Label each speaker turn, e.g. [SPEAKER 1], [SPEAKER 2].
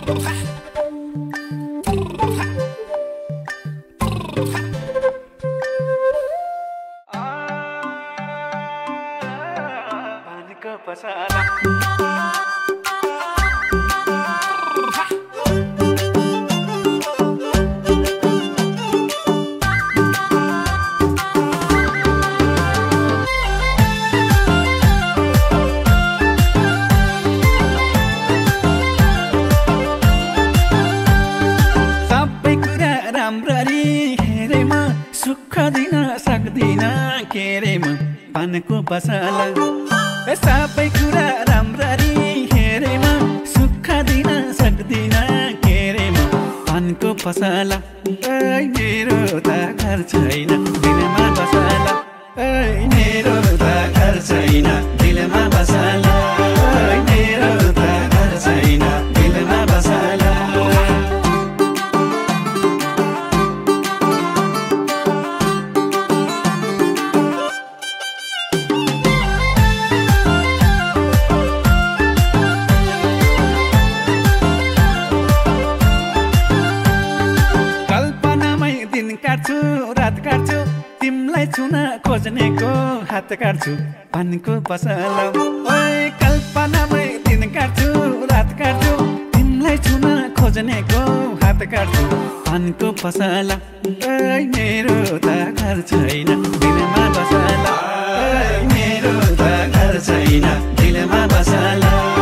[SPEAKER 1] पानीको पसला सुख दिन सक्दिन के रे म पानको पसला सबै कुरा राम्ररी हेरेमा सुख दिन सक्दिन के रे म पानको पसला मेरो त घर छैन दिलमा बसला मेरो त घर छैन दिलमा बसला मेरो त घर छैन दिलमा बसला काट्छु रात काट्छु तिमलाई छुन खोज्नेको हात काट्छु पानीको पसला ओए कल्पनामै दिन काट्छु रात काट्छु तिमलाई छुन खोज्नेको हात काट्छु पानीको पसला मेरो त घर छैन दिलमा बसला मेरो त घर छैन दिलमा बसला